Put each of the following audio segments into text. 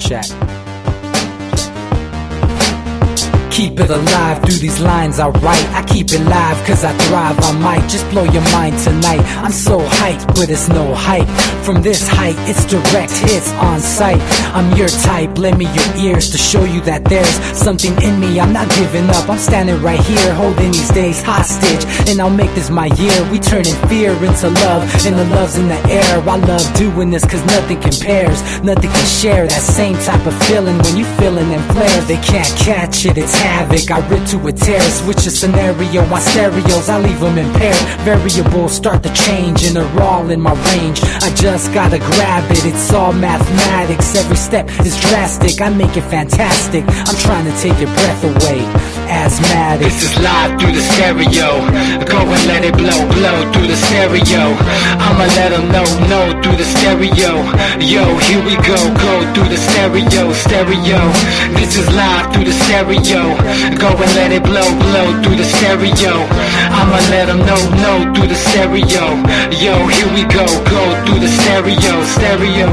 Shack. Keep it alive through these lines I write. I keep it live cause I thrive. I might just blow your mind tonight. I'm so hyped, but it's no hype. From this height, it's direct hits on sight. I'm your type, lend me your ears to show you that there's something in me. I'm not giving up, I'm standing right here, holding these days hostage. And I'll make this my year. We turning fear into love, and the love's in the air. I love doing this cause nothing compares. Nothing can share that same type of feeling when you feeling them flares. They can't catch it, it's havoc. I rip to a tear, switch a scenario on stereos, I leave them impaired. Variables start to change and they're all in my range. I just gotta grab it, it's all mathematics. Every step is drastic, I make it fantastic. I'm trying to take your breath away, asthmatic. This is live through the stereo. Go and let it blow, blow through the stereo. I'ma let them know through the stereo. Yo, here we go through the stereo, stereo. This is live through the stereo. Go and let it blow, blow through the stereo. I'ma let them know through the stereo. Yo, here we go through the stereo, stereo.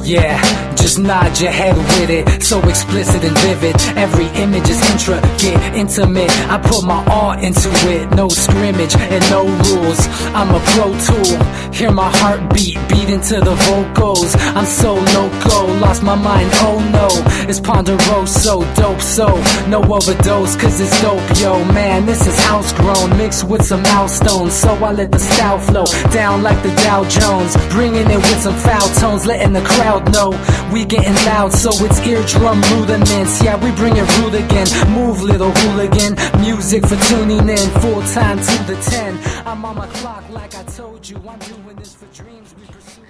Yeah, just nod your head with it, so explicit and vivid. Every image is intricate, intimate. I put my all into it, no scrimmage and no rules. I'm a pro tool, hear my heartbeat, beat into the vocals. I'm so loco, lost my mind, oh no. It's Ponderoso, dope, so no overdose, cause it's dope, yo. Man, this is house grown, mixed with some milestones. So I let the style flow down like the Dow Jones, bringing it with some foul tones, letting the crowd know we getting loud, so it's eardrum rudiments. Yeah, we bring it rude again. Move, little hooligan. Music for tuning in, full time to the 10. I'm on my clock like I told you. I'm doing this for dreams we pursue.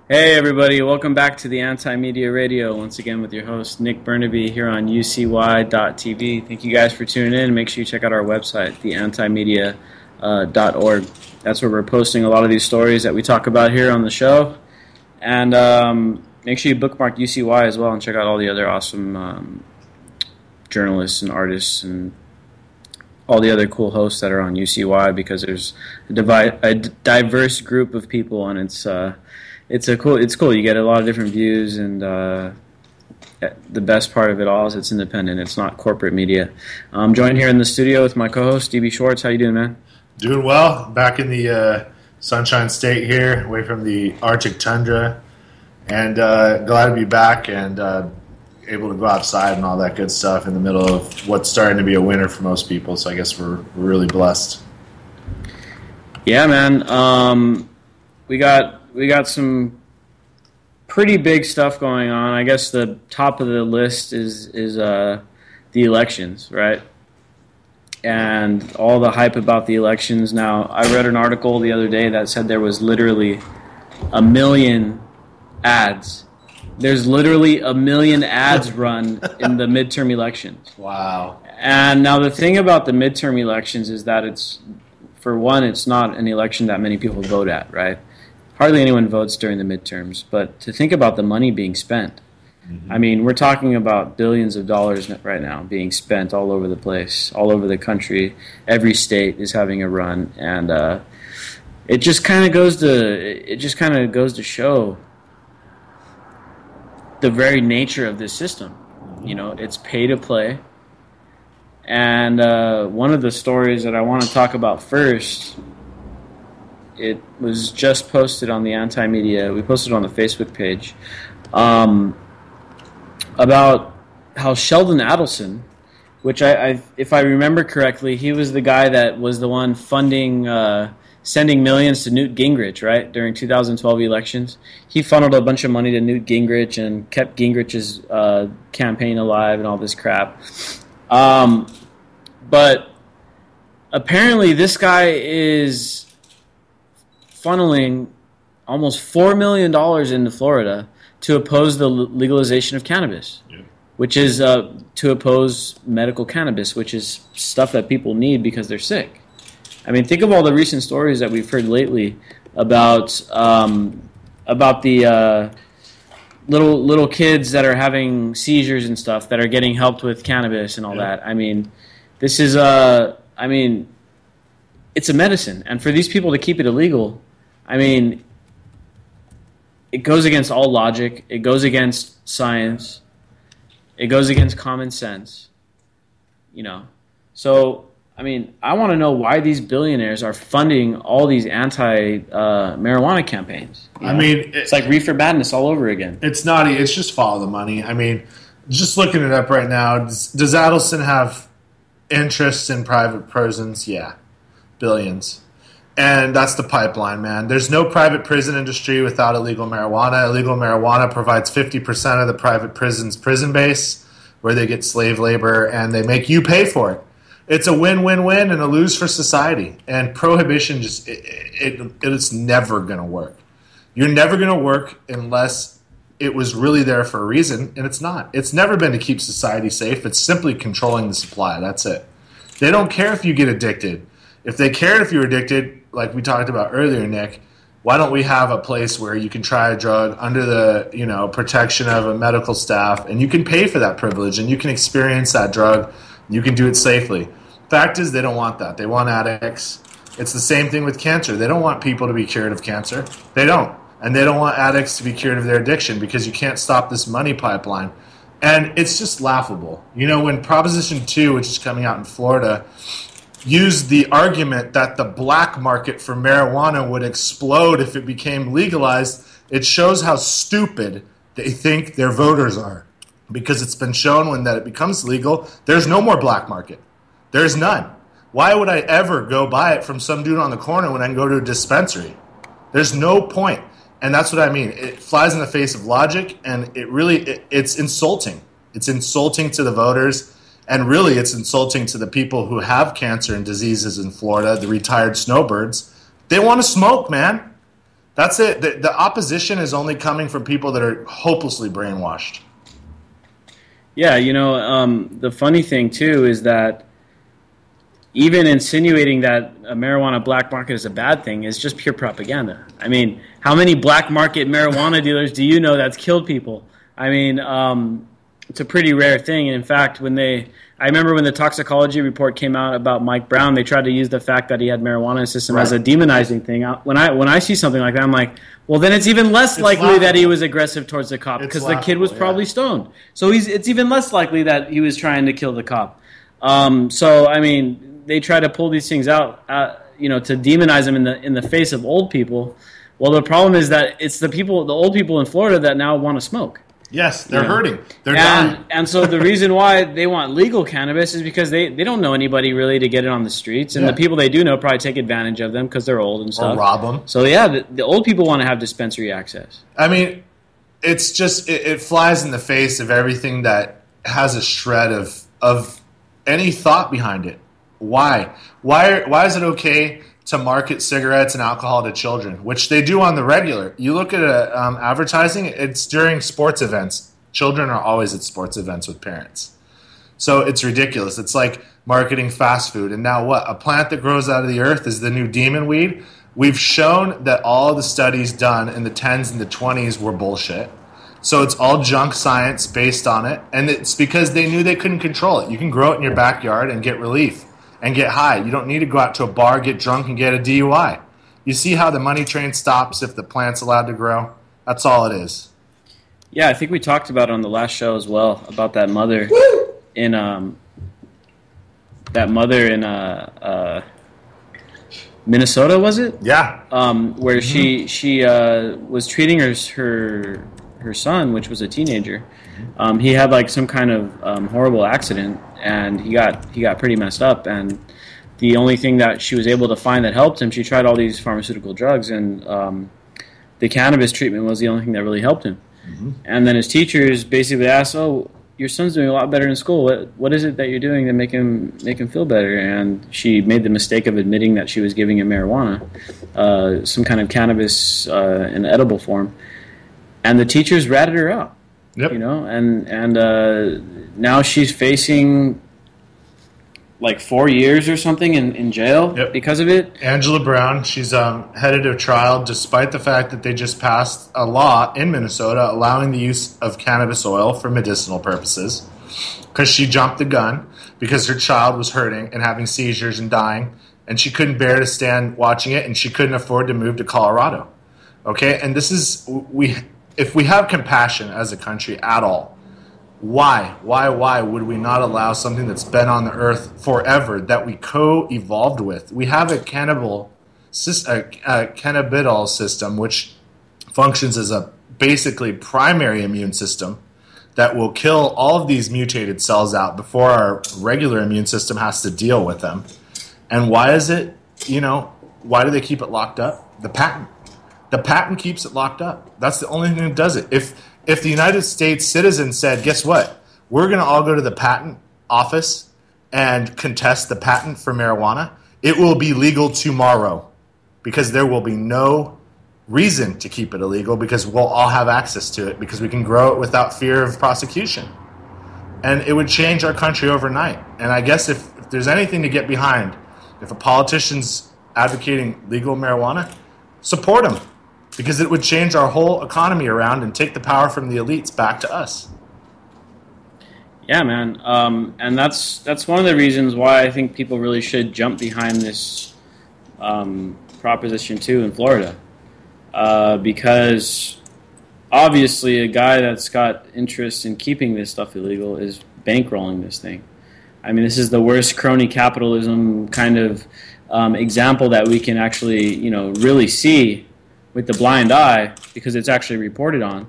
Hey everybody, welcome back to the Anti-Media Radio, once again with your host Nick Burnaby here on UCY.tv. Thank you guys for tuning in. Make sure you check out our website, theantimedia.org. That's where we're posting a lot of these stories that we talk about here on the show. And make sure you bookmark UCY as well and check out all the other awesome journalists and artists and all the other cool hosts that are on UCY, because there's a diverse group of people, and it's cool. You get a lot of different views, and the best part of it all is it's independent. It's not corporate media. I'm joined here in the studio with my co-host DB Schwartz. How you doing, man? Doing well. Back in the Sunshine State here, away from the Arctic tundra, and glad to be back and able to go outside and all that good stuff in the middle of what's starting to be a winter for most people. So I guess we're really blessed. Yeah, man. We got some pretty big stuff going on. I guess the top of the list is the elections, right? And all the hype about the elections. Now, I read an article the other day that said there was literally 1 million ads. There's literally 1 million ads run in the midterm elections. Wow. And now the thing about the midterm elections is that it's not an election that many people vote at, right? Hardly anyone votes during the midterms. But to think about the money being spent, I mean, we're talking about billions of dollars right now being spent all over the place, all over the country. Every state is having a run, and it just kind of goes to show the very nature of this system. You know, it's pay to play. And one of the stories that I want to talk about first, it was just posted on the Anti-Media. We posted it on the Facebook page. About how Sheldon Adelson, which I if I remember correctly, he was the guy that was the one funding, sending millions to Newt Gingrich, right, during 2012 elections. He funneled a bunch of money to Newt Gingrich and kept Gingrich's campaign alive and all this crap. But apparently this guy is funneling almost $4 million into Florida to oppose the legalization of cannabis, which is to oppose medical cannabis, which is stuff that people need because they're sick. I mean, think of all the recent stories that we've heard lately about the little kids that are having seizures and stuff that are getting helped with cannabis and all that. I mean, this is it's a medicine, and for these people to keep it illegal, I mean, it goes against all logic. It goes against science. It goes against common sense. You know, so I mean, I want to know why these billionaires are funding all these anti-marijuana campaigns. You know? I mean, it's like reefer madness all over again. It's not. It's just follow the money. I mean, just looking it up right now, does Adelson have interests in private prisons? Yeah, billions. And that's the pipeline, man. There's no private prison industry without illegal marijuana. Illegal marijuana provides 50% of the private prison's prison base, where they get slave labor, and they make you pay for it. It's a win-win-win and a lose for society. And prohibition it's never going to work. You're never going to work unless it was really there for a reason, and it's not. It's never been to keep society safe. It's simply controlling the supply. That's it. They don't care if you get addicted. If they cared if you're addicted, like we talked about earlier, Nick, why don't we have a place where you can try a drug under the protection of a medical staff, and you can pay for that privilege, and you can experience that drug. You can do it safely. Fact is, they don't want that. They want addicts. It's the same thing with cancer. They don't want people to be cured of cancer. They don't. And they don't want addicts to be cured of their addiction because you can't stop this money pipeline. And it's just laughable. You know, when Proposition 2, which is coming out in Florida, used the argument that the black market for marijuana would explode if it became legalized, it shows how stupid they think their voters are. Because it's been shown when that it becomes legal, there's no more black market. There's none. Why would I ever go buy it from some dude on the corner when I can go to a dispensary? There's no point. And that's what I mean. It flies in the face of logic, and it's insulting. It's insulting to the voters, and really it's insulting to the people who have cancer and diseases in Florida, the retired snowbirds. They want to smoke, man. That's it. The opposition is only coming from people that are hopelessly brainwashed. Yeah, the funny thing, too, is that even insinuating that a marijuana black market is a bad thing is just pure propaganda. I mean, how many black market marijuana dealers do you know that's killed people? I mean, it's a pretty rare thing. And in fact, I remember when the toxicology report came out about Mike Brown, they tried to use the fact that he had marijuana in his system as a demonizing thing. When I see something like that, I'm like, well, then it's even less likely that he was aggressive towards the cop because the kid was probably stoned. So it's even less likely that he was trying to kill the cop. So, I mean, they try to pull these things out, to demonize them in the face of old people. Well, the problem is that it's the old people in Florida that now want to smoke. Yes, they're hurting. They're dying. And so the reason why they want legal cannabis is because they don't know anybody really to get it on the streets. And the people they do know probably take advantage of them because they're old and stuff. Or rob them. So, yeah, the old people want to have dispensary access. I mean, it's just, it flies in the face of everything that has a shred of any thought behind it. Why? Why is it okay to market cigarettes and alcohol to children, which they do on the regular? You look at advertising, it's during sports events. Children are always at sports events with parents. So it's ridiculous. It's like marketing fast food. And now what? A plant that grows out of the earth is the new demon weed? We've shown that all the studies done in the 10s and the 20s were bullshit. So it's all junk science based on it. And it's because they knew they couldn't control it. You can grow it in your backyard and get relief and get high. You don't need to go out to a bar, get drunk, and get a DUI. You see how the money train stops if the plant's allowed to grow? That's all it is. Yeah, I think we talked about it on the last show as well, about that mother in Minnesota, was it? Yeah. Where she was treating her son, which was a teenager. He had like some kind of horrible accident, and he got pretty messed up. And the only thing that she was able to find that helped him, she tried all these pharmaceutical drugs, and the cannabis treatment was the only thing that really helped him. Mm-hmm. And then his teachers basically asked, "Oh, your son's doing a lot better in school. What is it that you're doing to make him feel better?" And she made the mistake of admitting that she was giving him marijuana, some kind of cannabis in edible form. And the teachers ratted her out. Yep. And now she's facing like 4 years or something in jail because of it. Angela Brown, she's headed to trial despite the fact that they just passed a law in Minnesota allowing the use of cannabis oil for medicinal purposes, because she jumped the gun because her child was hurting and having seizures and dying, and she couldn't bear to stand watching it, and she couldn't afford to move to Colorado. Okay, and this is if we have compassion as a country at all, why would we not allow something that's been on the earth forever that we co-evolved with? We have a cannabidol system which functions as a basically primary immune system that will kill all of these mutated cells out before our regular immune system has to deal with them. And why is it, why do they keep it locked up? The patent. The patent keeps it locked up. That's the only thing that does it. If the United States citizens said, guess what? We're going to all go to the patent office and contest the patent for marijuana, it will be legal tomorrow because there will be no reason to keep it illegal because we'll all have access to it because we can grow it without fear of prosecution. And it would change our country overnight. And I guess if there's anything to get behind, if a politician's advocating legal marijuana, support him because it would change our whole economy around and take the power from the elites back to us. Yeah, man. And that's one of the reasons why I think people really should jump behind this Proposition 2 in Florida. Because obviously a guy that's got interest in keeping this stuff illegal is bankrolling this thing. I mean, this is the worst crony capitalism kind of example that we can actually, really see with the blind eye because it's actually reported on.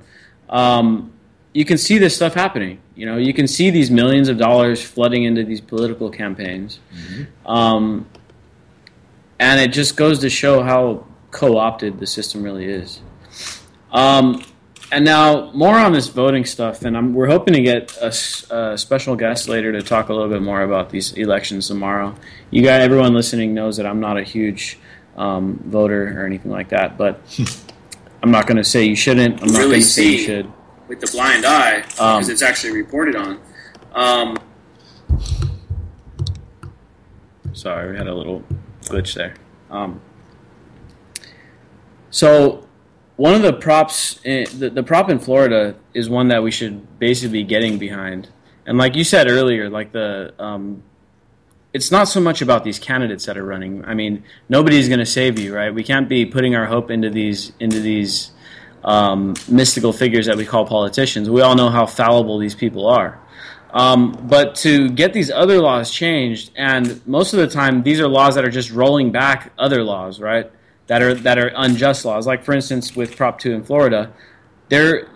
You can see this stuff happening. You can see these millions of dollars flooding into these political campaigns. Mm-hmm. And it just goes to show how co-opted the system really is. And now, more on this voting stuff, and we're hoping to get a special guest later to talk a little bit more about these elections tomorrow. Everyone listening knows that I'm not a huge voter or anything like that, but I'm not going to say you shouldn't. I'm not going to say you should. With the blind eye, because it's actually reported on. Sorry, we had a little glitch there. So one of the props, the prop in Florida is one that we should basically be getting behind. And like you said earlier, it's not so much about these candidates that are running. I mean, nobody's going to save you, right? We can't be putting our hope into these mystical figures that we call politicians. We all know how fallible these people are. But to get these other laws changed, and most of the time these are laws that are just rolling back other laws, right? That are unjust laws. Like, for instance, with Prop 2 in Florida, they're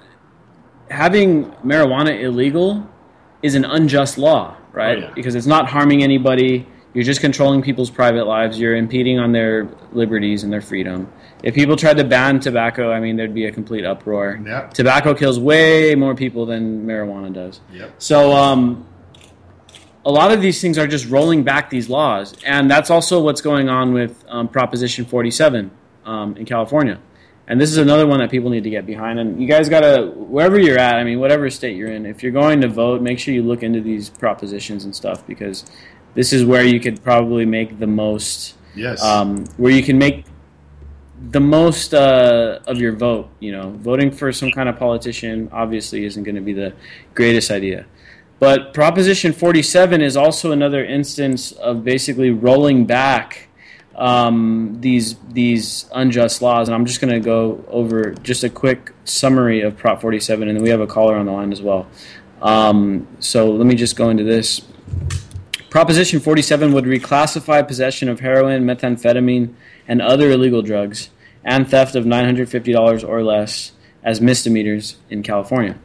having marijuana illegal is an unjust law, right? Oh, yeah. Because it's not harming anybody. You're just controlling people's private lives. You're impeding on their liberties and their freedom. If people tried to ban tobacco, I mean, there'd be a complete uproar. Yep. Tobacco kills way more people than marijuana does. Yep. So a lot of these things are just rolling back these laws. And that's also what's going on with Proposition 47 in California. And this is another one that people need to get behind. And you guys got to, wherever you're at, I mean, whatever state you're in, if you're going to vote, make sure you look into these propositions and stuff because this is where you could probably make the most, where you can make the most of your vote. Voting for some kind of politician obviously isn't going to be the greatest idea. But Proposition 47 is also another instance of basically rolling back these unjust laws. And I'm just going to go over just a quick summary of Prop 47, and then we have a caller on the line as well. So let me just go into this. Proposition 47 would reclassify possession of heroin, methamphetamine, and other illegal drugs, and theft of $950 or less as misdemeanors in California.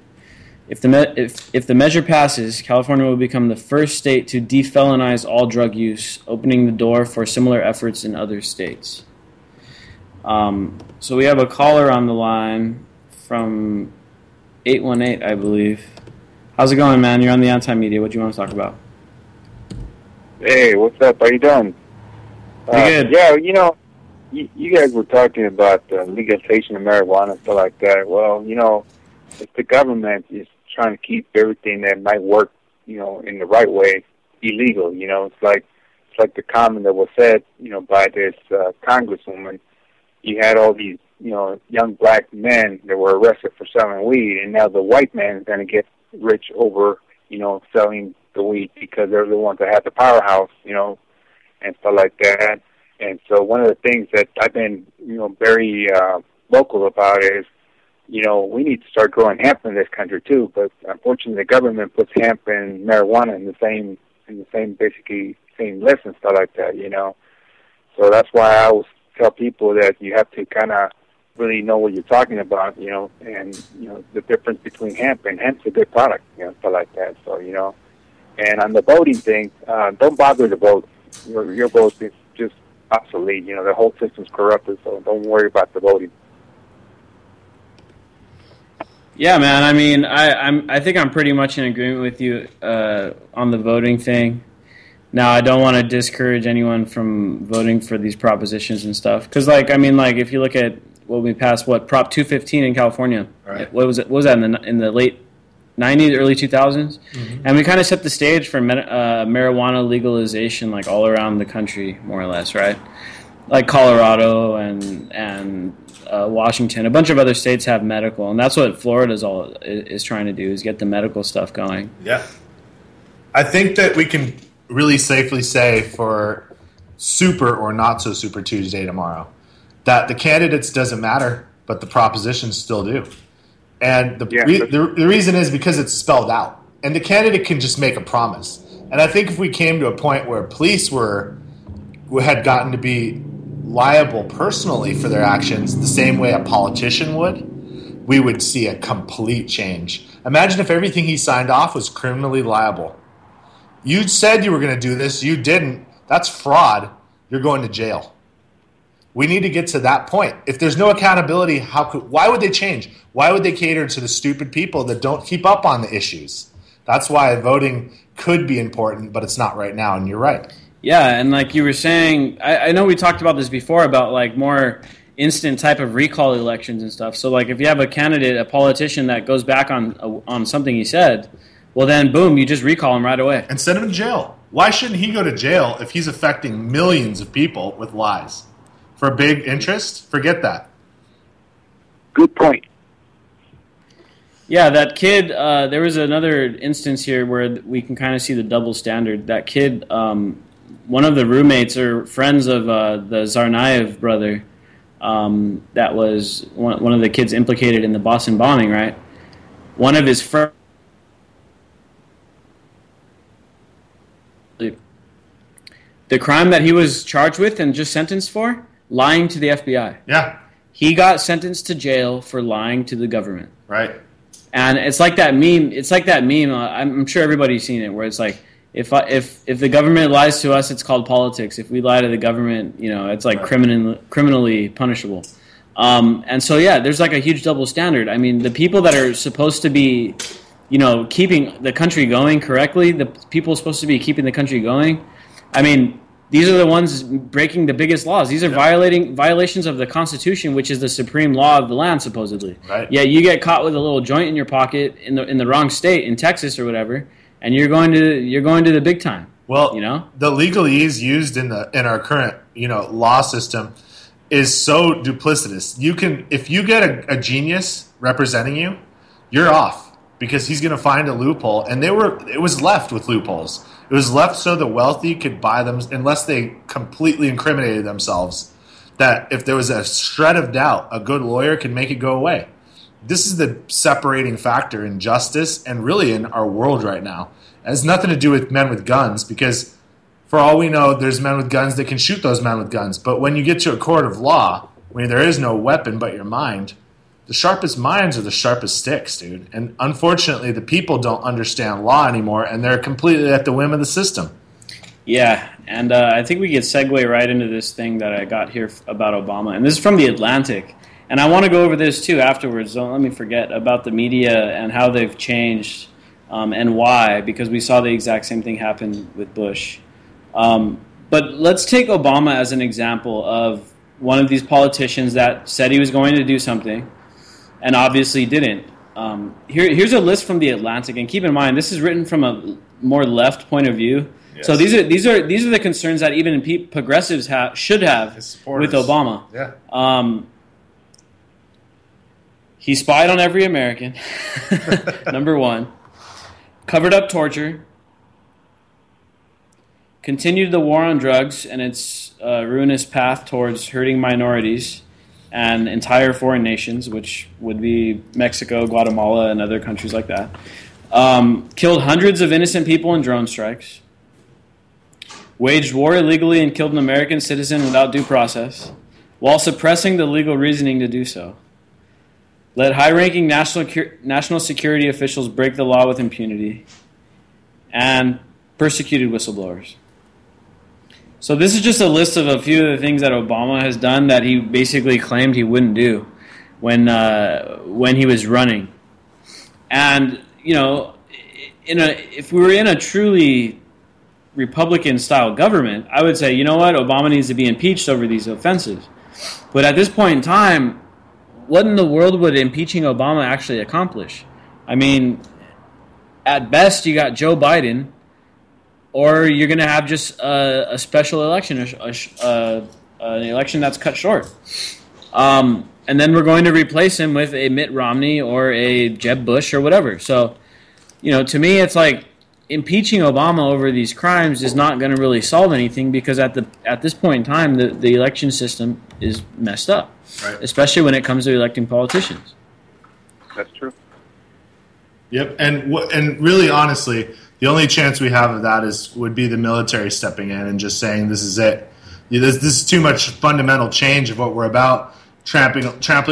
If the measure passes, California will become the first state to defelonize all drug use, opening the door for similar efforts in other states. So we have a caller on the line from 818, I believe. How's it going, man? You're on the Anti-Media. What do you want to talk about? Hey, what's up? How you doing? Pretty good. Yeah, you guys were talking about legalization of marijuana and stuff like that. Well, if the government is trying to keep everything that might work, in the right way, illegal, it's like the comment that was said, by this congresswoman. You had all these, young black men that were arrested for selling weed, and now the white man is going to get rich over, selling the weed because they're the ones that have the powerhouse, and stuff like that. And so one of the things that I've been, very vocal about is, we need to start growing hemp in this country too. But unfortunately, the government puts hemp and marijuana in the same basically same list and stuff like that. So that's why I always tell people that you have to kind of really know what you're talking about, and the difference between hemp, and hemp's a good product, stuff like that. So and on the voting thing, don't bother to vote. Your vote is just obsolete. The whole system's corrupted, so don't worry about the voting. Yeah, man. I mean, I think I'm pretty much in agreement with you on the voting thing. Now, I don't want to discourage anyone from voting for these propositions and stuff, because, if you look at what we passed, Prop 215 in California, right. What was it? What was that in the late 90s, early 2000s? Mm-hmm. And we kind of set the stage for marijuana legalization, all around the country, more or less, right? Like Colorado and Washington, a bunch of other states have medical, and that's what Florida is trying to do, is get the medical stuff going. Yeah, I think that we can really safely say for Super or not so Super Tuesday tomorrow that the candidates doesn't matter, but the propositions still do. And the reason is because it's spelled out, and the candidate can just make a promise. And I think if we came to a point where police had gotten to be liable personally for their actions the same way a politician would, we would see a complete change. Imagine if everything he signed off was criminally liable. You said you were going to do this, you didn't. That's fraud. You're going to jail. We need to get to that point. If there's no accountability, why would they change? Why would they cater to the stupid people that don't keep up on the issues? That's why voting could be important, but it's not right now, and you're right. Yeah, and like you were saying, I know we talked about this before about more instant type of recall elections and stuff. So if you have a candidate, a politician that goes back on something he said, well then boom, you just recall him right away. And send him to jail. Why shouldn't he go to jail if he's affecting millions of people with lies? For a big interest? Forget that. Good point. Yeah, that kid, there was another instance here where we can kind of see the double standard. That kid, one of the roommates or friends of the Tsarnaev brother, that was one of the kids implicated in the Boston bombing, right? One of his friends, the crime that he was charged with and just sentenced for, lying to the FBI. Yeah. He got sentenced to jail for lying to the government. Right. And it's like that meme. It's like that meme. I'm sure everybody's seen it, where it's like, if the government lies to us, it's called politics. If we lie to the government, it's like criminally punishable. And so there's a huge double standard. I mean, the people that are supposed to be, keeping the country going correctly, the people supposed to be keeping the country going, I mean, these are the ones breaking the biggest laws. These are violations of the Constitution, which is the supreme law of the land, supposedly. Right. Yeah, you get caught with a little joint in your pocket in the wrong state, in Texas or whatever, and you're going to the big time. Well, the legalese used in our current law system is so duplicitous. If you get a genius representing you, you're off, because he's going to find a loophole, and it was left with loopholes. It was left so the wealthy could buy them, unless they completely incriminated themselves, that if there was a shred of doubt, a good lawyer can make it go away. This is the separating factor in justice and really in our world right now. It has nothing to do with men with guns, because for all we know, there's men with guns that can shoot those men with guns. But when you get to a court of law, when there is no weapon but your mind, the sharpest minds are the sharpest sticks, dude. And unfortunately, the people don't understand law anymore, and they're completely at the whim of the system. Yeah, and I think we could segue right into this thing that I got here about Obama. And this is from The Atlantic. And I want to go over this, too, afterwards. Don't let me forget about the media and how they've changed and why, because we saw the exact same thing happen with Bush. But let's take Obama as an example of one of these politicians that said he was going to do something and obviously didn't. Here's a list from The Atlantic, and keep in mind this is written from a more left point of view. Yes. So these are the concerns that even progressives should have with Obama. Yeah. He spied on every American. Number one, covered up torture, continued the war on drugs and its ruinous path towards hurting minorities, and entire foreign nations, which would be Mexico, Guatemala, and other countries like that. Killed hundreds of innocent people in drone strikes. Waged war illegally and killed an American citizen without due process, while suppressing the legal reasoning to do so. Let high-ranking national security officials break the law with impunity, and persecuted whistleblowers. So this is just a list of a few of the things that Obama has done that he basically claimed he wouldn't do when he was running. And you know, if we were in a truly Republican-style government, I would say, you know what, Obama needs to be impeached over these offenses. But at this point in time, what in the world would impeaching Obama actually accomplish? I mean, at best, you got Joe Biden, or you're going to have just a special election, an election that's cut short. And then we're going to replace him with a Mitt Romney or a Jeb Bush or whatever. So, you know, to me, it's like impeaching Obama over these crimes is not going to really solve anything, because at this point in time, the election system is messed up, right, especially when it comes to electing politicians. That's true. Yep, and really, honestly, the only chance we have of that would be the military stepping in and just saying, this is it. This is too much fundamental change of what we're about, trampling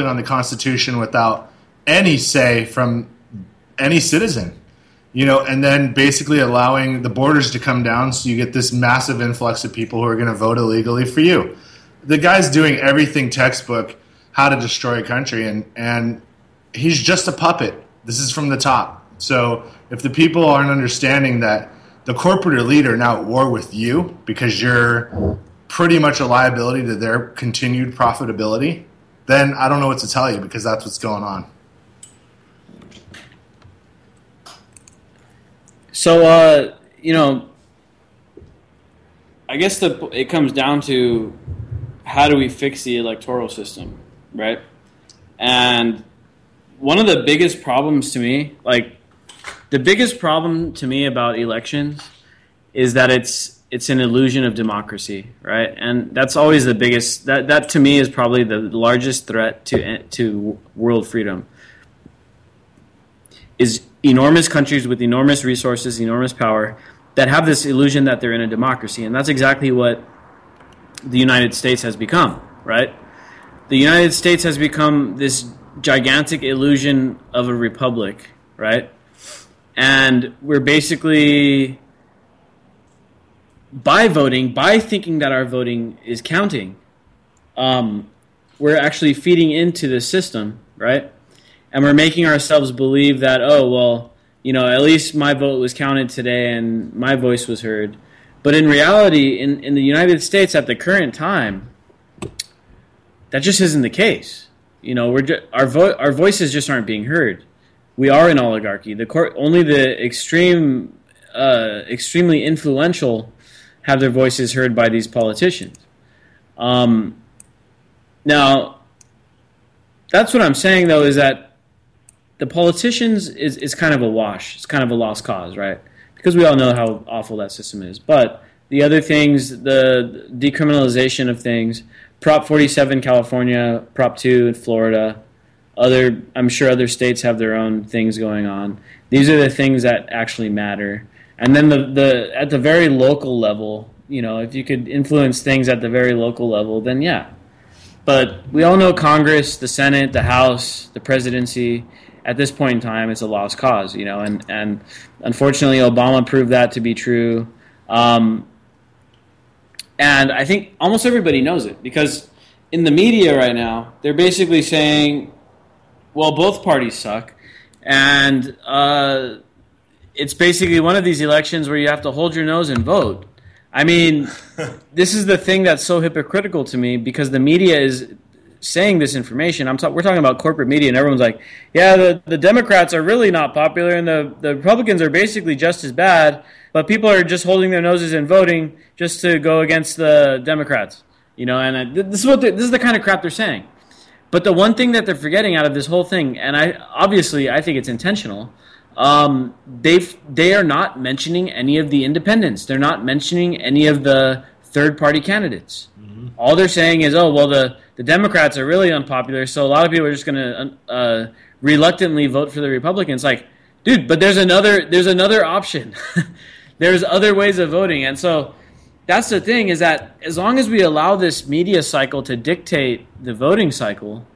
on the Constitution without any say from any citizen. You know, and then basically allowing the borders to come down so you get this massive influx of people who are going to vote illegally for you. The guy's doing everything textbook, how to destroy a country, and he's just a puppet. This is from the top. So if the people aren't understanding that the corporate elite are now at war with you because you're pretty much a liability to their continued profitability, then I don't know what to tell you, because that's what's going on. So, you know, I guess it comes down to, how do we fix the electoral system, right? And one of the biggest problems to me, about elections is that it's an illusion of democracy, right? And that's always the biggest, that to me is probably the largest threat to world freedom, is enormous countries with enormous resources, enormous power, that have this illusion that they're in a democracy. And that's exactly what the United States has become, right? The United States has become this gigantic illusion of a republic, right? And we're basically, by thinking that our voting is counting, we're actually feeding into the system, right? And we're making ourselves believe that, oh, well, you know, at least my vote was counted today and my voice was heard. But in reality, in the United States at the current time, that just isn't the case. You know, our voices just aren't being heard. We are an oligarchy. Only the extremely influential have their voices heard by these politicians. Now, that's what I'm saying, though, is that the politicians is kind of a wash. It's kind of a lost cause, right? Because we all know how awful that system is. But the other things, the decriminalization of things, Prop 47 California, Prop 2 in Florida, I'm sure other states have their own things going on. These are the things that actually matter. And then at the very local level, you know, if you could influence things at the very local level, then yeah. But we all know Congress, the Senate, the House, the presidency, at this point in time, it's a lost cause, you know, and unfortunately, Obama proved that to be true. And I think almost everybody knows it, because in the media right now, they're basically saying, well, both parties suck, and it's basically one of these elections where you have to hold your nose and vote. I mean, this is the thing that's so hypocritical to me, because the media is saying this information. We're talking about corporate media, and everyone's like, yeah, the Democrats are really not popular, and the Republicans are basically just as bad, but people are just holding their noses and voting just to go against the Democrats. You know, and this is the kind of crap they're saying. But the one thing that they're forgetting out of this whole thing, and I think it's intentional, they are not mentioning any of the independents. They're not mentioning any of the third-party candidates. All they're saying is, oh, well, the Democrats are really unpopular, so a lot of people are just going to reluctantly vote for the Republicans. Like, dude, but there's another option. There's other ways of voting. And so that's the thing, is that as long as we allow this media cycle to dictate the voting cycle,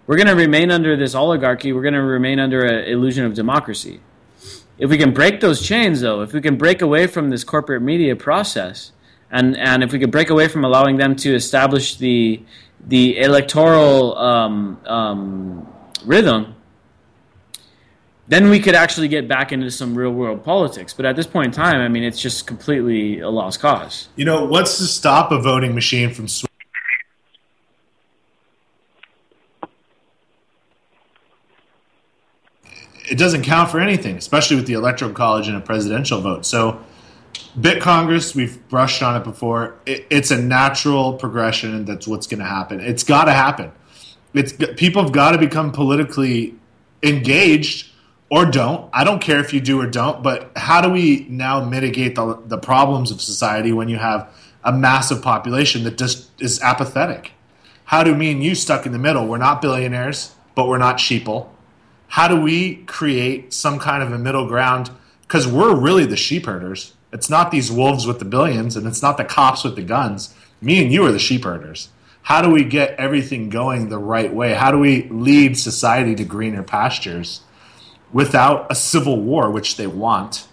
we're going to remain under this oligarchy. We're going to remain under an illusion of democracy. If we can break those chains, though, if we can break away from this corporate media process, and if we could break away from allowing them to establish the electoral rhythm, then we could actually get back into some real world politics. But at this point in time, I mean, it's just completely a lost cause. You know, what's to stop a voting machine from it doesn't count for anything, especially with the Electoral College and a presidential vote. So Bit Congress, we've brushed on it before. It's a natural progression, and that's what's going to happen. It's got to happen. People have got to become politically engaged, or don't. I don't care if you do or don't, but how do we now mitigate the problems of society when you have a massive population that just is apathetic? How do me and you stuck in the middle? We're not billionaires, but we're not sheeple. How do we create some kind of a middle ground? Because we're really the sheep herders. It's not these wolves with the billions, and it's not the cops with the guns. Me and you are the sheep herders. How do we get everything going the right way? How do we lead society to greener pastures without a civil war, which they want,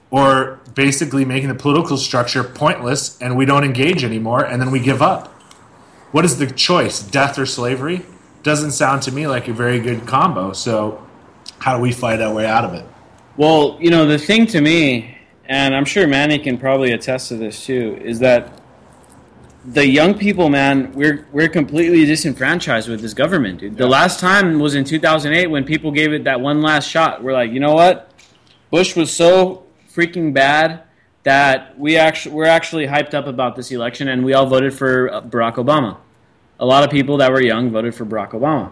or basically making the political structure pointless and we don't engage anymore and then we give up? What is the choice, death or slavery? Doesn't sound to me like a very good combo. So how do we fight our way out of it? Well, you know, the thing to me, and I'm sure Manny can probably attest to this too, is that the young people, man, we're completely disenfranchised with this government, dude. The last time was in 2008 when people gave it that one last shot. We're like, you know what? Bush was so freaking bad that we're actually hyped up about this election, and we all voted for Barack Obama. A lot of people that were young voted for Barack Obama.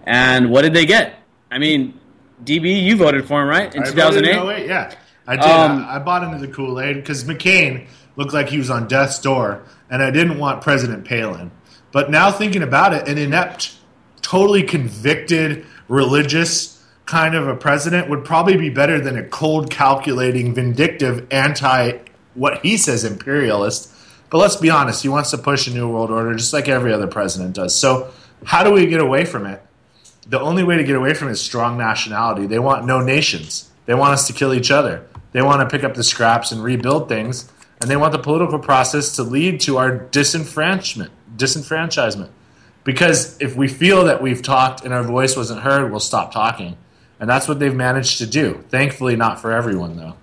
And what did they get? I mean, DB, you voted for him, right? In 2008? 2008, yeah. I did. I bought into the Kool-Aid because McCain looked like he was on death's door, and I didn't want President Palin. But now thinking about it, an inept, totally convicted, religious kind of a president would probably be better than a cold, calculating, vindictive, what he says imperialist. But let's be honest, he wants to push a new world order just like every other president does. So how do we get away from it? The only way to get away from it is strong nationality. They want no nations. They want us to kill each other. They want to pick up the scraps and rebuild things, and they want the political process to lead to our disenfranchisement. Because if we feel that we've talked and our voice wasn't heard, we'll stop talking. And that's what they've managed to do. Thankfully, not for everyone, though.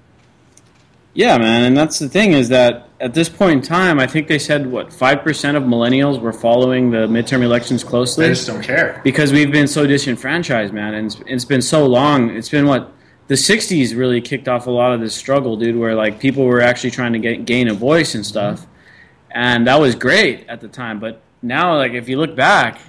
Yeah, man, and that's the thing, is that at this point in time, I think they said, 5% of millennials were following the midterm elections closely? They just don't care. Because we've been so disenfranchised, man, and it's been so long. It's been, the 60s really kicked off a lot of this struggle, dude, where, people were actually trying to gain a voice and stuff. And that was great at the time. But now, if you look back,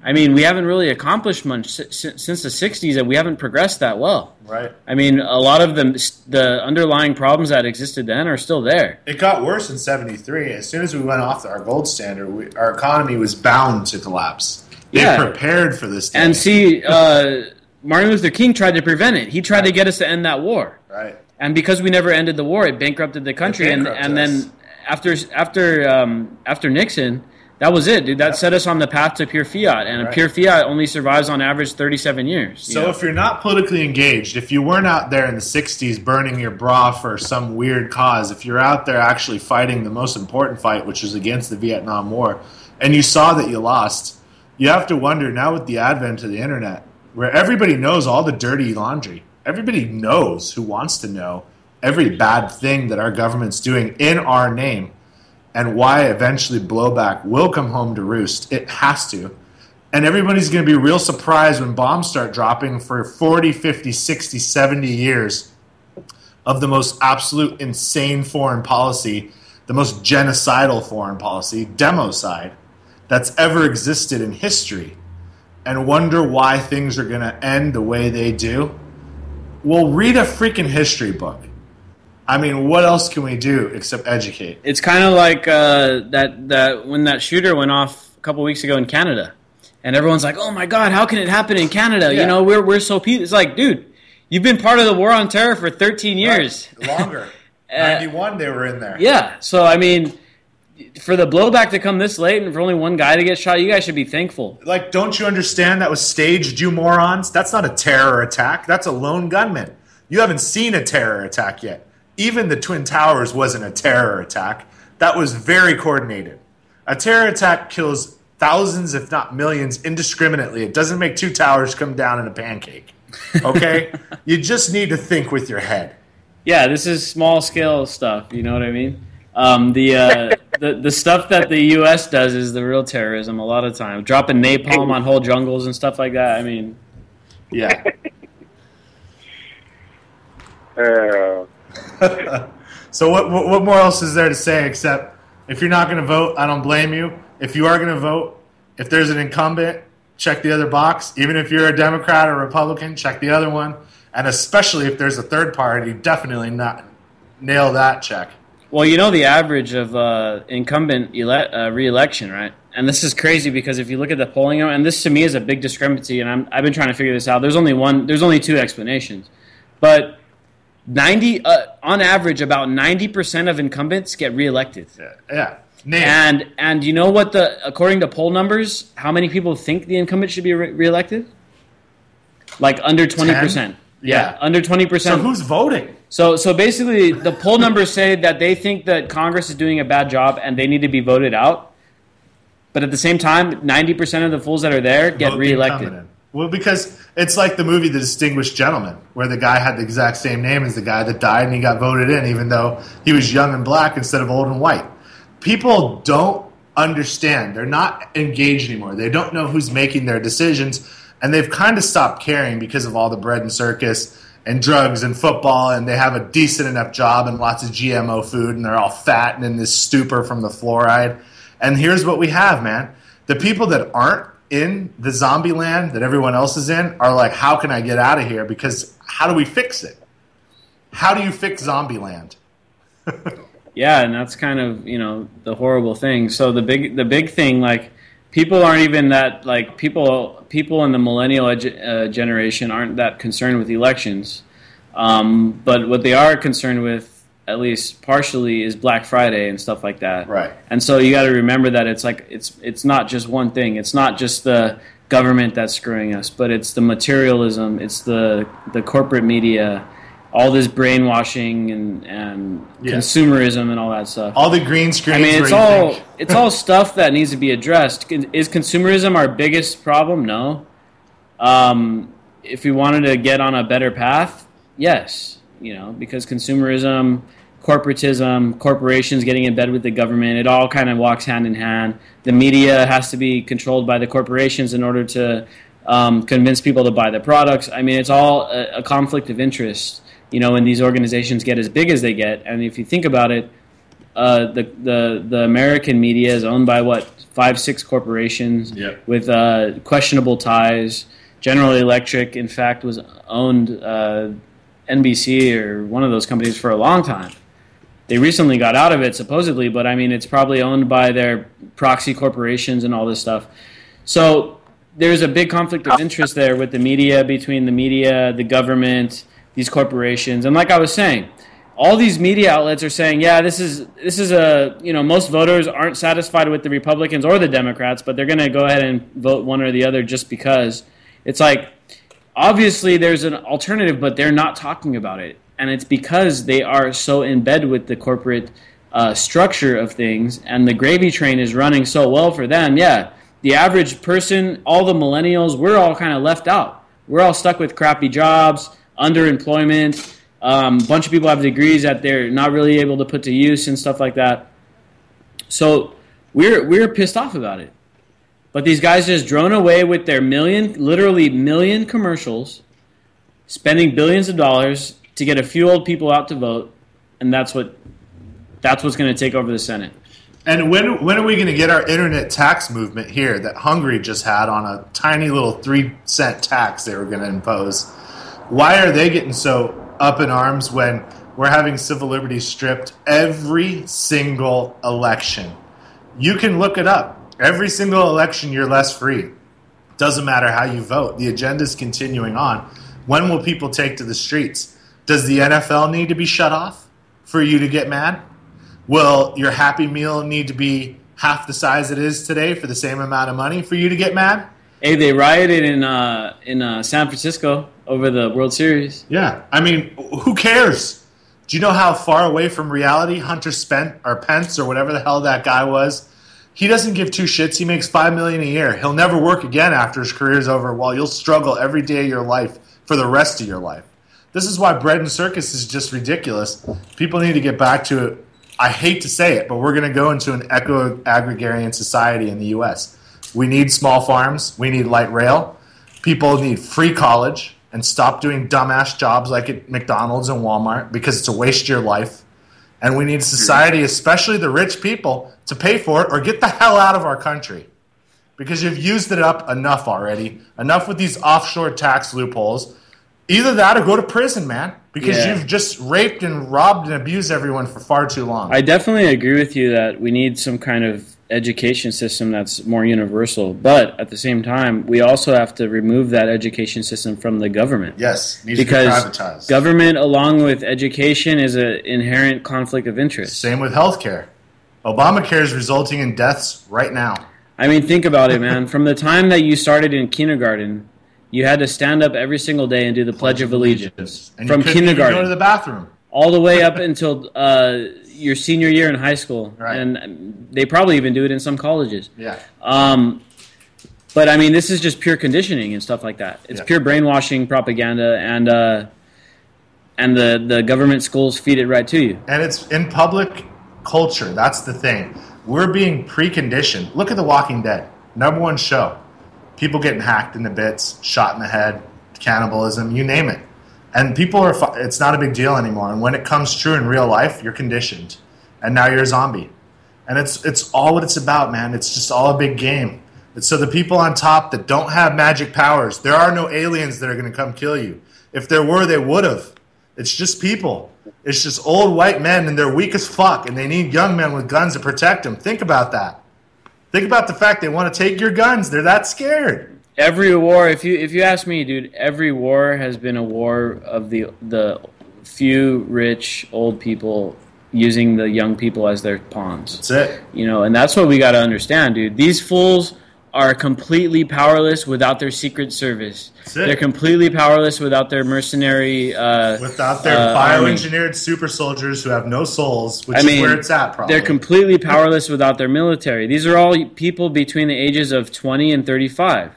I mean, we haven't really accomplished much since the 60s, and we haven't progressed that well. Right. I mean, a lot of the underlying problems that existed then are still there. It got worse in 73. As soon as we went off our gold standard, our economy was bound to collapse. They prepared for this day. And see, Martin Luther King tried to prevent it. He tried to get us to end that war. Right. And because we never ended the war, it bankrupted the country. And then after Nixon, that was it, dude. That set us on the path to pure fiat. And pure fiat only survives on average 37 years. So if you're not politically engaged, if you weren't out there in the 60s burning your bra for some weird cause, if you're out there actually fighting the most important fight, which was against the Vietnam War, and you saw that you lost, you have to wonder now with the advent of the internet, where everybody knows all the dirty laundry. Everybody knows who wants to know every bad thing that our government's doing in our name. And why eventually blowback will come home to roost. It has to. And everybody's going to be real surprised when bombs start dropping for 40, 50, 60, 70 years of the most absolute insane foreign policy, the most genocidal foreign policy, democide, that's ever existed in history, and wonder why things are going to end the way they do. Well, read a freaking history book. I mean, what else can we do except educate? It's kind of like that when that shooter went off a couple weeks ago in Canada, and everyone's like, "Oh my God, how can it happen in Canada?" Yeah. You know, we're so peaceful. It's like, dude, you've been part of the war on terror for 13 years. Right. Longer. 91, they were in there. Yeah. So I mean, for the blowback to come this late and for only one guy to get shot, you guys should be thankful. Like, don't you understand that was staged, you morons? That's not a terror attack. That's a lone gunman. You haven't seen a terror attack yet. Even the Twin Towers wasn't a terror attack. That was very coordinated. A terror attack kills thousands, if not millions, indiscriminately. It doesn't make two towers come down in a pancake. Okay? You just need to think with your head. Yeah, this is small scale stuff. You know what I mean? The stuff that the U.S. does is the real terrorism. A lot of time, dropping napalm on whole jungles and stuff like that. I mean, yeah. So what more else is there to say except if you're not going to vote, I don't blame you. If you are going to vote, if there's an incumbent, check the other box. Even if you're a Democrat or Republican, check the other one. And especially if there's a third party, definitely not nail that check. well, you know the average of incumbent re-election, right? And this is crazy because if you look at the polling, and this to me is a big discrepancy, and I've been trying to figure this out. There's only two explanations, but on average, about 90% of incumbents get reelected. Yeah. And you know what? According to poll numbers, how many people think the incumbent should be reelected? Like under 20%. Yeah, under 20%. So who's voting? So basically, the poll numbers say that they think that Congress is doing a bad job and they need to be voted out. But at the same time, 90% of the fools that are there get reelected. Well, because it's like the movie The Distinguished Gentleman, where the guy had the exact same name as the guy that died and he got voted in, even though he was young and black instead of old and white. People don't understand. They're not engaged anymore. They don't know who's making their decisions, and they've kind of stopped caring because of all the bread and circus and drugs and football, and they have a decent enough job and lots of GMO food, and they're all fat and in this stupor from the fluoride. And here's what we have, man. The people that aren't in the zombie land that everyone else is in are like, how can I get out of here? Because how do we fix it? How do you fix zombie land? Yeah, and that's kind of, the horrible thing. So the big thing, like, people aren't even that, like, people in the millennial generation aren't that concerned with elections. But what they are concerned with, at least partially, is Black Friday and stuff like that. Right. And so you got to remember that it's not just one thing. It's not just the government that's screwing us, but it's the materialism, it's the corporate media, all this brainwashing and consumerism and all that stuff. All the green screens. I mean, it's all stuff that needs to be addressed. Is consumerism our biggest problem? No. If we wanted to get on a better path, yes. Because consumerism, corporatism, corporations getting in bed with the government, it all kind of walks hand in hand. The media has to be controlled by the corporations in order to convince people to buy the products. I mean, it's all a conflict of interest, when these organizations get as big as they get. And if you think about it, the American media is owned by, 5-6 corporations with questionable ties. General Electric, in fact, was owned NBC or one of those companies for a long time. They recently got out of it, supposedly, but I mean, it's probably owned by their proxy corporations and all this stuff. So there's a big conflict of interest there with the media, between the media, the government, these corporations. And like I was saying, all these media outlets are saying, yeah, this is most voters aren't satisfied with the Republicans or the Democrats, but they're going to go ahead and vote one or the other just because. It's like, obviously, there's an alternative, but they're not talking about it. And it's because they are so in bed with the corporate structure of things, and the gravy train is running so well for them. Yeah, the average person, all the millennials, we're all kind of left out. We're all stuck with crappy jobs, underemployment. A bunch of people have degrees that they're not really able to put to use and stuff like that. So we're pissed off about it. But these guys just drone away with their literally million commercials, spending billions of dollars to get a few old people out to vote, and that's what's going to take over the Senate. And when are we going to get our internet tax movement here that Hungary just had on a tiny little 3-cent tax they were going to impose? Why are they getting so up in arms when we're having civil liberties stripped every single election. You can look it up. Every single election, you're less free. Doesn't matter how you vote. The agenda's continuing on. When will people take to the streets? Does the NFL need to be shut off for you to get mad? Will your Happy Meal need to be half the size it is today for the same amount of money for you to get mad? Hey, they rioted in San Francisco over the World Series. Yeah. I mean, who cares? Do you know how far away from reality Hunter Pence or whatever the hell that guy was? He doesn't give two shits. He makes $5 million a year. He'll never work again after his career's over, while you'll struggle every day of your life for the rest of your life. This is why bread and circus is just ridiculous. People need to get back to it. I hate to say it, but we're going to go into an eco-agrarian society in the U.S. We need small farms. We need light rail. People need free college and stop doing dumbass jobs like at McDonald's and Walmart because it's a waste of your life. And we need society, especially the rich people, to pay for it or get the hell out of our country. Because you've used it up enough already. Enough with these offshore tax loopholes. Either that or go to prison, man. Because you've just raped and robbed and abused everyone for far too long. I definitely agree with you that we need some kind of education system that's more universal. But at the same time, we also have to remove that education system from the government. Yes, needs to be privatized. Government, along with education, is an inherent conflict of interest. Same with healthcare. Obamacare is resulting in deaths right now. I mean, think about it, man. From the time that you started in kindergarten, you had to stand up every single day and do the Pledge of Allegiance. And from you couldn't kindergarten. even go to the bathroom. All the way up until your senior year in high school. Right. And they probably even do it in some colleges. Yeah. But, I mean, this is just pure conditioning and stuff like that. It's pure brainwashing propaganda, and the government schools feed it right to you. And it's in public culture. That's the thing. We're being preconditioned. Look at The Walking Dead. #1 show. People getting hacked into bits, shot in the head, cannibalism, you name it. And people are, it's not a big deal anymore. And when it comes true in real life, you're conditioned. And now you're a zombie. And it's all what it's about, man. It's just all a big game. It's so the people on top that don't have magic powers, there are no aliens that are going to come kill you. If there were, they would have. It's just people. It's just old white men, and they're weak as fuck, and they need young men with guns to protect them. Think about that. Think about the fact they want to take your guns. They're that scared. Every war, if you ask me, dude, every war has been a war of the few rich old people using the young people as their pawns. That's it. You know, and that's what we got to understand, dude. These fools are completely powerless without their secret service. That's it. They're completely powerless without their mercenary without their bioengineered super soldiers who have no souls, which is where it's at, probably. They're completely powerless without their military. These are all people between the ages of 20 and 35.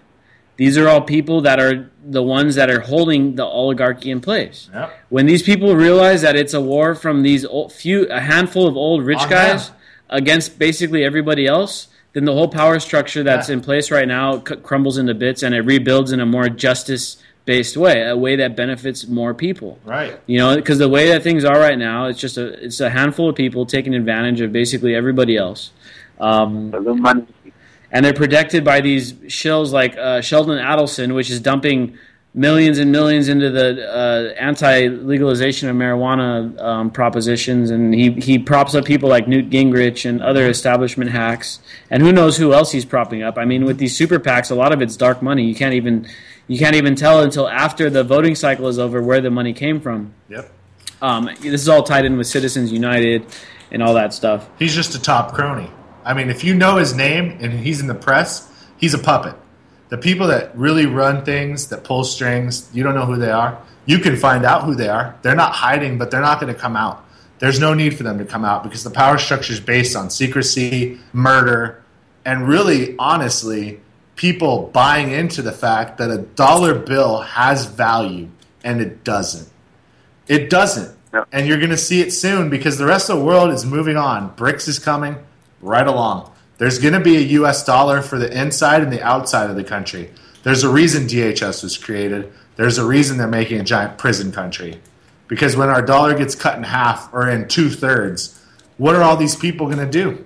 These are all people that are the ones that are holding the oligarchy in place. Yep. When these people realize that it's a war from these a handful of old rich guys against basically everybody else, then the whole power structure that's in place right now crumbles into bits, and it rebuilds in a more justice-based way, a way that benefits more people. Right. You know, because the way that things are right now, it's just it's a handful of people taking advantage of basically everybody else. And they're protected by these shills like Sheldon Adelson, which is dumping millions and millions into the anti-legalization of marijuana propositions, and he props up people like Newt Gingrich and other establishment hacks, and who knows who else he's propping up. I mean, with these super PACs, a lot of it's dark money. You can't even tell until after the voting cycle is over where the money came from. Yep. This is all tied in with Citizens United and all that stuff. He's just a top crony. I mean, if you know his name and he's in the press, he's a puppet. The people that really run things, that pull strings, you don't know who they are. You can find out who they are. They're not hiding, but they're not going to come out. There's no need for them to come out because the power structure is based on secrecy, murder, and really, honestly, people buying into the fact that a dollar bill has value, and it doesn't. It doesn't. Yep. And you're going to see it soon because the rest of the world is moving on. BRICS is coming right along. There's going to be a U.S. dollar for the inside and the outside of the country. There's a reason DHS was created. There's a reason they're making a giant prison country. Because when our dollar gets cut in half or in 2/3, what are all these people going to do?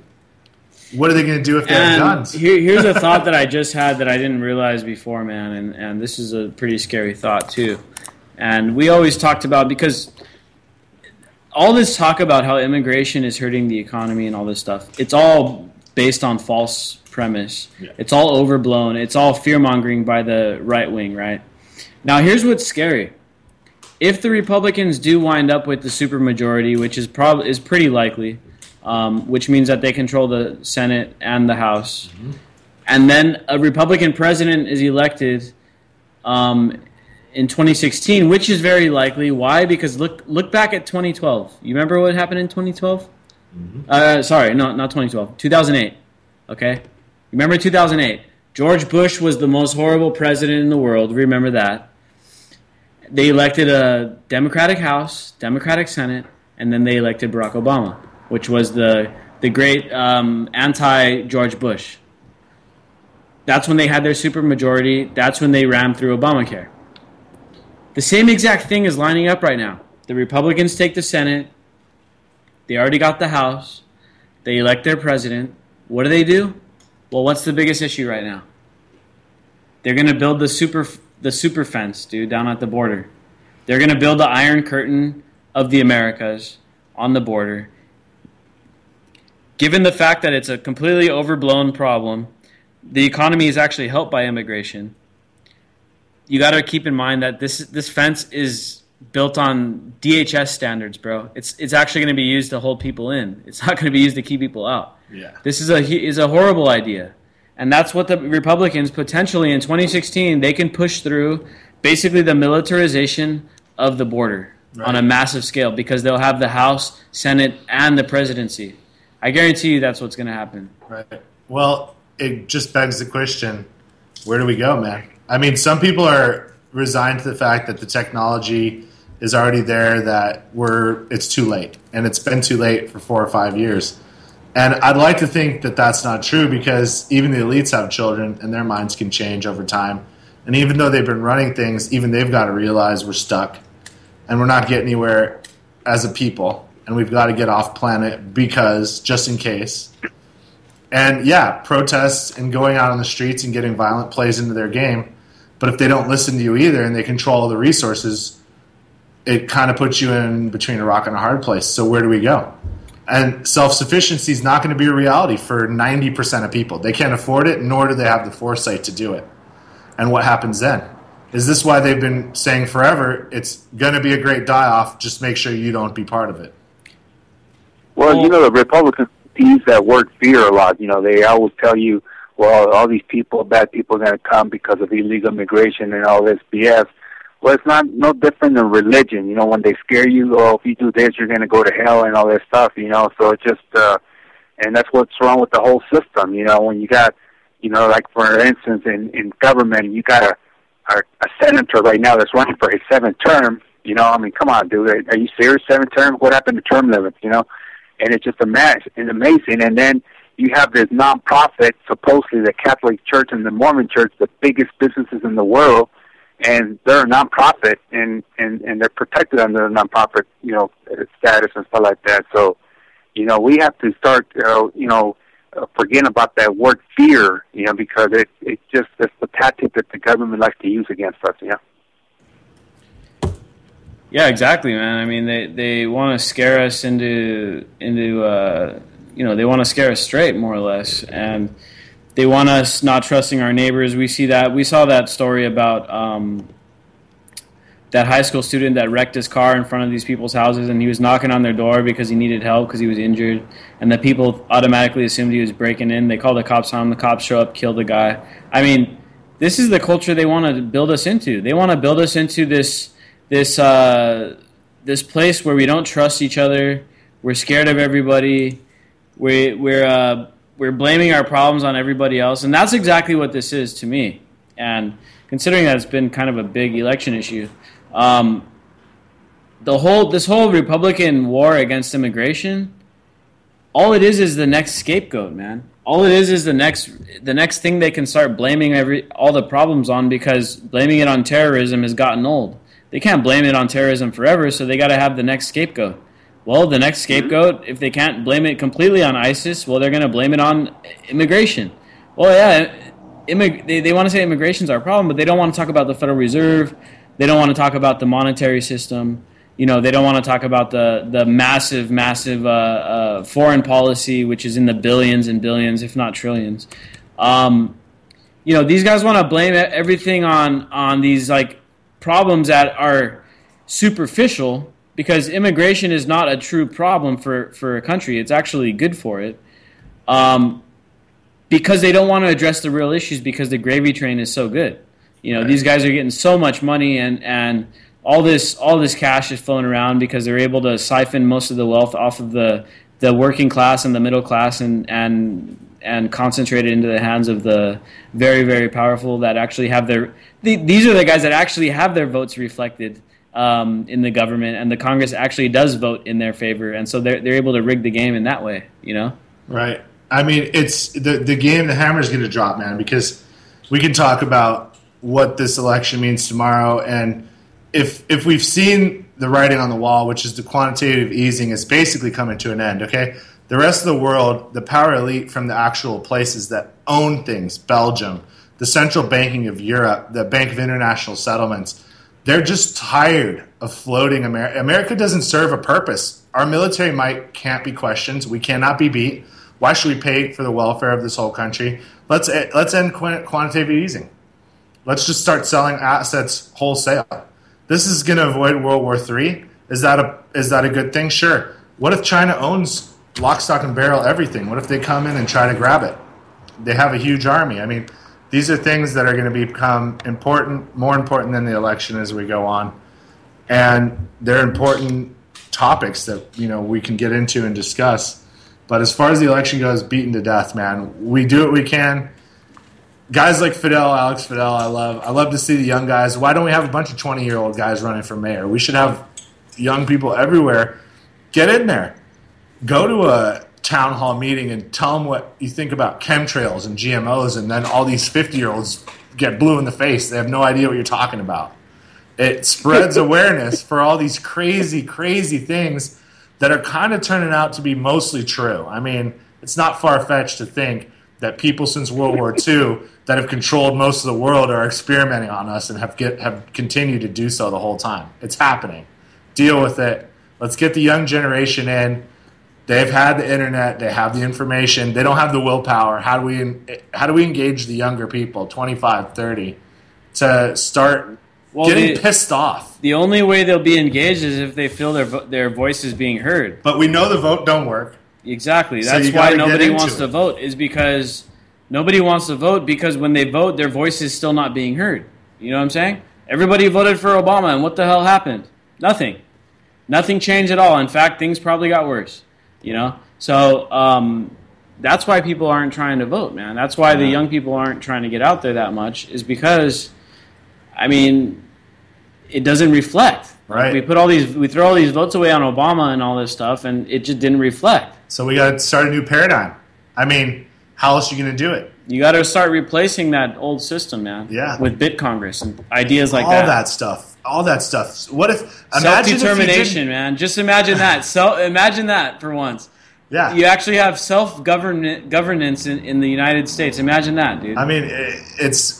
What are they going to do if they have guns? Here's a thought that I just had that I didn't realize before, man, and this is a pretty scary thought too. And we always talked about, because all this talk about how immigration is hurting the economy and all this stuff, it's all based on false premise. Yeah. It's all overblown. It's all fear-mongering by the right wing, right? Now, here's what's scary. If the Republicans do wind up with the supermajority, which is pretty likely, which means that they control the Senate and the House, and then a Republican president is elected in 2016, which is very likely. Why? Because look back at 2012. You remember what happened in 2012? Sorry, no, not 2012. 2008. Okay? You remember 2008? George Bush was the most horrible president in the world. Remember that. They elected a Democratic House, Democratic Senate, and then they elected Barack Obama, which was the great anti-George Bush. That's when they had their supermajority. That's when they rammed through Obamacare. The same exact thing is lining up right now. The Republicans take the Senate. They already got the House. They elect their president. What do? Well, what's the biggest issue right now? They're going to build the super fence, dude, down at the border. They're going to build the Iron Curtain of the Americas on the border. Given the fact that it's a completely overblown problem, the economy is actually helped by immigration. You got to keep in mind that this fence is built on DHS standards, bro. It's actually going to be used to hold people in. It's not going to be used to keep people out. Yeah. This is a horrible idea. And that's what the Republicans potentially in 2016, they can push through basically the militarization of the border on a massive scale, because they'll have the House, Senate, and the presidency. I guarantee you that's what's going to happen. Right. Well, it just begs the question, where do we go, man? I mean, some people are resigned to the fact that the technology is already there, that it's too late. And it's been too late for 4 or 5 years. And I'd like to think that that's not true, because even the elites have children and their minds can change over time. And even though they've been running things, even they've got to realize we're stuck and we're not getting anywhere as a people. And we've got to get off planet because, just in case. And yeah, protests and going out on the streets and getting violent plays into their game. But if they don't listen to you either and they control the resources, it kind of puts you in between a rock and a hard place. So where do we go? And self-sufficiency is not going to be a reality for 90% of people. They can't afford it, nor do they have the foresight to do it. And what happens then? Is this why they've been saying forever, it's going to be a great die-off, just make sure you don't be part of it? Well, the Republicans use that word fear a lot. They always tell you, well, all these people, bad people are going to come because of illegal immigration and all this BS. Well, it's no different than religion. When they scare you, if you do this, you're going to go to hell and all this stuff, So it's just, and that's what's wrong with the whole system, when you got, like for instance, in government, you got a senator right now that's running for his 7th term, I mean, come on, dude, are you serious, 7th term? What happened to term limits, And it's just it's amazing. And then you have this nonprofit, supposedly the Catholic Church and the Mormon Church, the biggest businesses in the world, and they're a nonprofit, and they're protected under a nonprofit, status and stuff like that. So, we have to start, forgetting about that word fear, because it's the tactic that the government likes to use against us, Yeah, exactly, man. I mean, they want to scare us into they want to scare us straight, more or less, and they want us not trusting our neighbors. We saw that story about that high school student that wrecked his car in front of these people's houses, and he was knocking on their door because he needed help because he was injured, and the people automatically assumed he was breaking in. They called the cops on him. The cops show up, kill the guy. I mean, this is the culture they want to build us into. They want to build us into this place where we don't trust each other. We're scared of everybody. We're blaming our problems on everybody else, and that's exactly what this is to me. And considering that it's been kind of a big election issue, this whole Republican war against immigration, all it is the next scapegoat, man. All it is the next thing they can start blaming all the problems on, because blaming it on terrorism has gotten old. They can't blame it on terrorism forever, so they got to have the next scapegoat. Well, the next scapegoat, if they can't blame it completely on ISIS, well, they're going to blame it on immigration. Well, yeah, they want to say immigration's our problem, but they don't want to talk about the Federal Reserve, They don't want to talk about the monetary system. They don't want to talk about the massive foreign policy, which is in the billions and billions, if not trillions. These guys want to blame everything on these like problems that are superficial, because immigration is not a true problem for a country. It's actually good for it, because they don't want to address the real issues, because the gravy train is so good. These guys are getting so much money, and all this cash is flowing around because they're able to siphon most of the wealth off of the working class and the middle class, and concentrate it into the hands of the very, very powerful that actually have these are the guys that actually have their votes reflected in the government, and the Congress actually does vote in their favor, and so they're able to rig the game in that way. Right. I mean, it's the game. The hammer is going to drop, man, because we can talk about what this election means tomorrow, and if we've seen the writing on the wall, which is the quantitative easing is basically coming to an end. Okay, the rest of the world, the power elite from the actual places that own things, Belgium, the central banking of Europe, the Bank of International Settlements, they're just tired of floating America. America doesn't serve a purpose. Our military might can't be questioned. We cannot be beat. Why should we pay for the welfare of this whole country? Let's end quantitative easing. Let's just start selling assets wholesale. This is going to avoid World War III. Is that a good thing? Sure. What if China owns lock, stock, and barrel everything? What if they come in and try to grab it? They have a huge army. I mean, these are things that are going to become more important than the election as we go on. And they're important topics that, we can get into and discuss. But as far as the election goes, beaten to death, man. We do what we can. Guys like Alex Fidel, I love to see the young guys. Why don't we have a bunch of 20-year-old guys running for mayor? We should have young people everywhere. Get in there. Go to a town hall meeting and tell them what you think about chemtrails and GMOs, and then all these 50-year-olds get blue in the face. They have no idea what you're talking about. It spreads awareness for all these crazy, crazy things that are kind of turning out to be mostly true. I mean, it's not far-fetched to think that people since World War II that have controlled most of the world are experimenting on us and have continued to do so the whole time. It's happening. Deal with it. Let's get the young generation in. They've had the internet. They have the information. They don't have the willpower. How do we engage the younger people, 25, 30, to start getting pissed off? The only way they'll be engaged is if they feel their voice is being heard. But we know the vote don't work. Exactly. That's why nobody wants to vote, is because nobody wants to vote because when they vote, their voice is still not being heard. You know what I'm saying? Everybody voted for Obama, and what the hell happened? Nothing. Nothing changed at all. In fact, things probably got worse. So that's why people aren't trying to vote, man. That's why the young people aren't trying to get out there that much, is because, I mean, it doesn't reflect. Right. We throw all these votes away on Obama and all this stuff, and it just didn't reflect. So we got to start a new paradigm. I mean, how else are you going to do it? You got to start replacing that old system, man. Yeah. With Bit Congress and ideas like that. All that stuff. What if self-determination, man? Just imagine that. Imagine that for once. Yeah. You actually have self-governance in the United States. Imagine that, dude. I mean,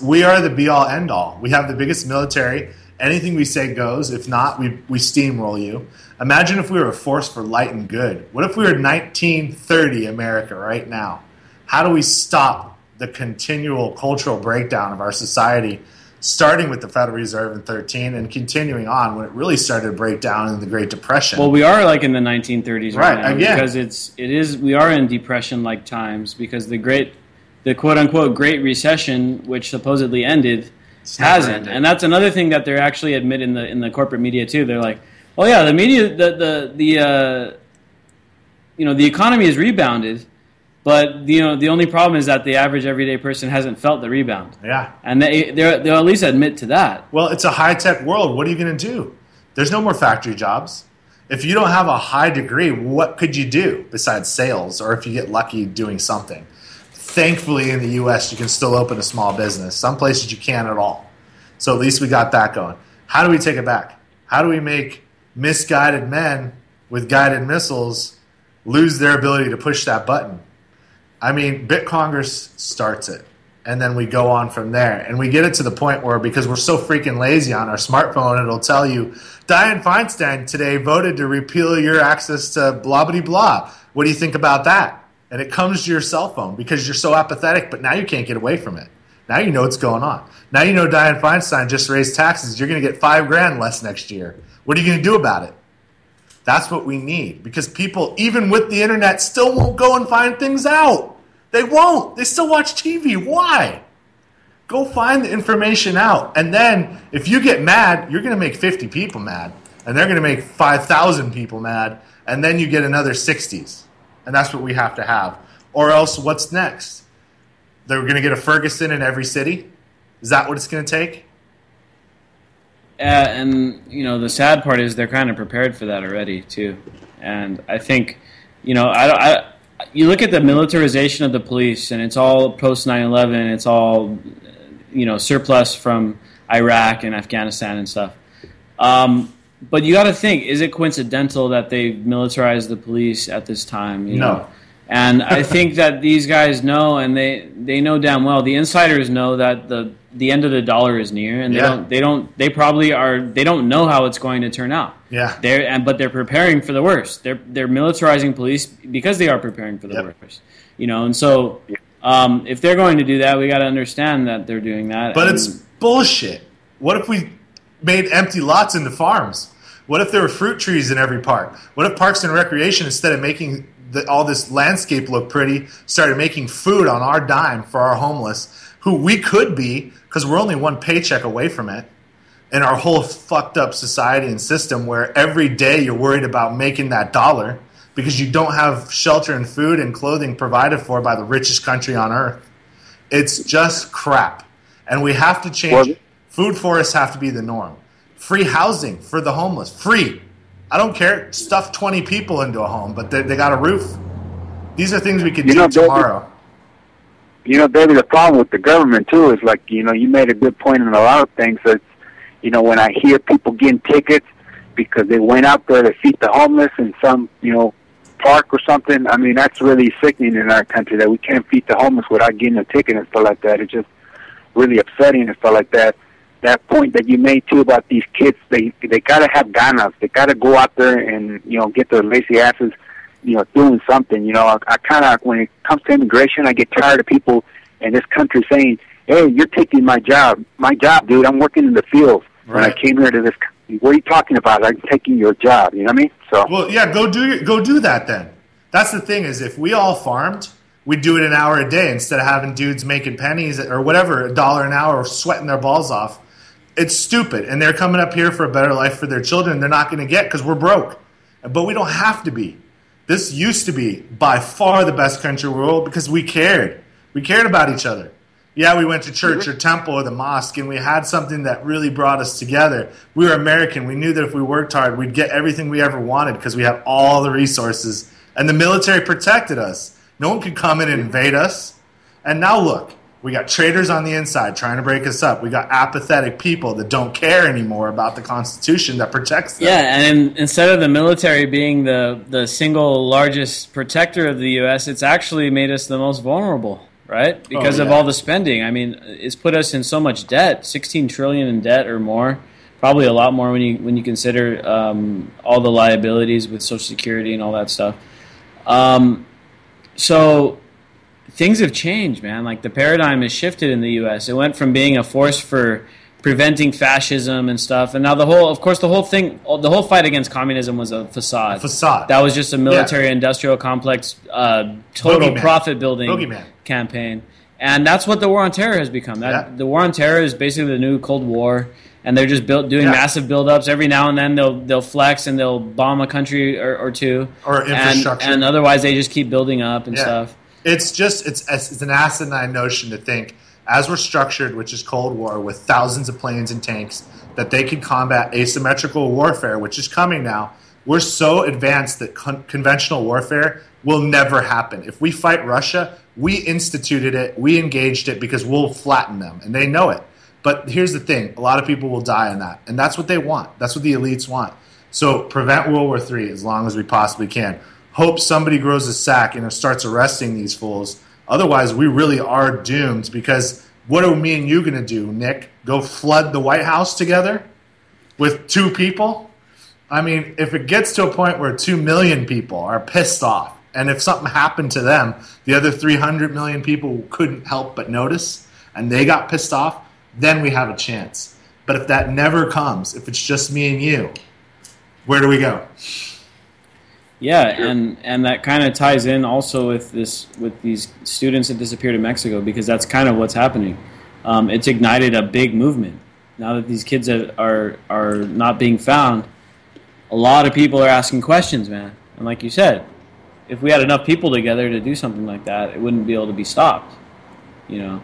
we are the be-all, end-all. We have the biggest military. Anything we say goes. If not, we steamroll you. Imagine if we were a force for light and good. What if we were 1930 America right now? How do we stop the continual cultural breakdown of our society, starting with the Federal Reserve in 13 and continuing on when it really started to break down in the Great Depression? Well, we are like in the 1930s right now, again. Because we are in depression-like times, because the quote-unquote Great Recession, which supposedly ended, hasn't. And that's another thing that they're actually admit in the corporate media too. They're like, oh yeah, the media, the economy has rebounded, but the only problem is that the average everyday person hasn't felt the rebound. Yeah, and they'll at least admit to that. Well, it's a high tech world. What are you going to do? There's no more factory jobs. If you don't have a high degree, what could you do besides sales, or if you get lucky doing something? Thankfully, in the U.S., you can still open a small business. Some places you can't at all. So at least we got that going. How do we take it back? How do we make misguided men with guided missiles lose their ability to push that button? I mean, Bit Congress starts it. and then we go on from there. And we get it to the point where, because we're so freaking lazy on our smartphone, it'll tell you, Dianne Feinstein today voted to repeal your access to blah, blah, blah. What do you think about that? And it comes to your cell phone because you're so apathetic, but now you can't get away from it. Now you know what's going on. Now you know Dianne Feinstein just raised taxes. You're going to get $5,000 less next year. What are you going to do about it? That's what we need, because people, even with the internet, still won't go and find things out. They won't. They still watch TV. Why? Go find the information out. And then if you get mad, you're going to make 50 people mad. And they're going to make 5,000 people mad. And then you get another 60s. And that's what we have to have. Or else what's next? They're going to get a Ferguson in every city? Is that what it's going to take? And, the sad part is they're kind of prepared for that already, too. And I think, you look at the militarization of the police, and it's all post 9/11. It's all, surplus from Iraq and Afghanistan and stuff. But you got to think: is it coincidental that they militarized the police at this time? No. And I think that these guys know, and they know damn well. The insiders know that the end of the dollar is near, and they don't know how it's going to turn out. Yeah. But they're preparing for the worst. They're militarizing police because they are preparing for the worst. And so if they're going to do that, we got to understand that they're doing that. But it's bullshit. What if we made empty lots into farms? What if there were fruit trees in every park? What if Parks and Recreation, instead of making all this landscape look pretty, started making food on our dime for our homeless, who we could be, because we're only one paycheck away from it, in our whole fucked up society and system where every day you're worried about making that dollar because you don't have shelter and food and clothing provided for by the richest country on earth. It's just crap. And we have to change. Well, food forests have to be the norm. Free housing for the homeless. Free. I don't care. Stuff 20 people into a home, but they got a roof. These are things we could do tomorrow. David, the problem with the government, too, is like, you made a good point in a lot of things. That, when I hear people getting tickets because they went out there to feed the homeless in some, park or something, I mean, that's really sickening in our country that we can't feed the homeless without getting a ticket and stuff like that. It's just really upsetting and stuff like that. That point that you made, too, about these kids, they got to have ganas. They got to go out there and, get their lazy asses, doing something. I kind of, when it comes to immigration, I get tired of people in this country saying, hey, you're taking my job. My job, dude, I'm working in the field. Right. When I came here to this country, what are you talking about? I'm taking your job. You know what I mean? So. Well, yeah, go do that then. That's the thing, is if we all farmed, we'd do it an hour a day instead of having dudes making pennies or whatever, $1 an hour, sweating their balls off. It's stupid, and they're coming up here for a better life for their children. They're not going to get, because we're broke. But we don't have to be. This used to be by far the best country in the world because we cared. We cared about each other. Yeah, we went to church or temple or the mosque, and we had something that really brought us together. We were American. We knew that if we worked hard, we'd get everything we ever wanted because we had all the resources. And the military protected us. No one could come in and invade us. And now look. We got traitors on the inside trying to break us up. We got apathetic people that don't care anymore about the Constitution that protects them. Yeah, and instead of the military being the single largest protector of the U.S., it's actually made us the most vulnerable, right? Because of all the spending. I mean, it's put us in so much debt, $16 trillion in debt or more, probably a lot more when you consider all the liabilities with Social Security and all that stuff. So things have changed, man. Like, the paradigm has shifted in the U.S. It went from being a force for preventing fascism and stuff, and now the whole fight against communism was a facade. That was just a military-industrial complex, total profit-building campaign, and that's what the war on terror has become. The war on terror is basically the new Cold War, and they're just doing massive buildups. Every now and then they'll flex and they'll bomb a country or two, or infrastructure, and otherwise they just keep building up and stuff. It's an asinine notion to think, as we're structured, which is Cold War, with thousands of planes and tanks, that they could combat asymmetrical warfare, which is coming now. We're so advanced that conventional warfare will never happen. If we fight Russia, we instituted it, we engaged it because we'll flatten them, and they know it. But here's the thing, a lot of people will die in that, and that's what they want. That's what the elites want. So prevent World War III as long as we possibly can. Hope somebody grows a sack and starts arresting these fools. Otherwise, we really are doomed, because what are me and you going to do, Nick? Go flood the White House together with 2 people? I mean, if it gets to a point where 2 million people are pissed off, and if something happened to them, the other 300 million people couldn't help but notice, and they got pissed off, then we have a chance. But if that never comes, if it's just me and you, where do we go? Yeah, and that kind of ties in also with these students that disappeared in Mexico, because that's kind of what's happening. It's ignited a big movement. Now that these kids are not being found, a lot of people are asking questions, man. And like you said, if we had enough people together to do something like that, it wouldn't be able to be stopped, you know.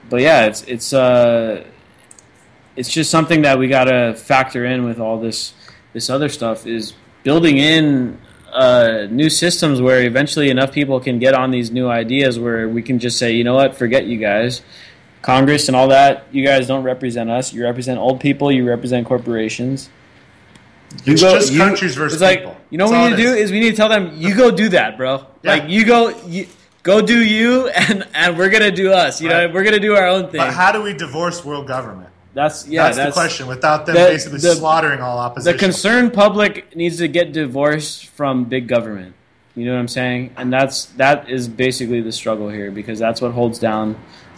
But yeah, it's just something that we gotta factor in with all this other stuff, is building in new systems where eventually enough people can get on these new ideas where we can just say, you know what, forget you guys. Congress and all that, you guys don't represent us. You represent old people. You represent corporations. It's just countries versus people. You know what we need to do is we need to tell them, you go do that, bro. Yeah. Like, you go do you, and we're going to do us. You know, we're going to do our own thing. But how do we divorce world government? That's the question, without them basically slaughtering all opposition. The concerned public needs to get divorced from big government. You know what I'm saying? And that is basically the struggle here, because that's what holds down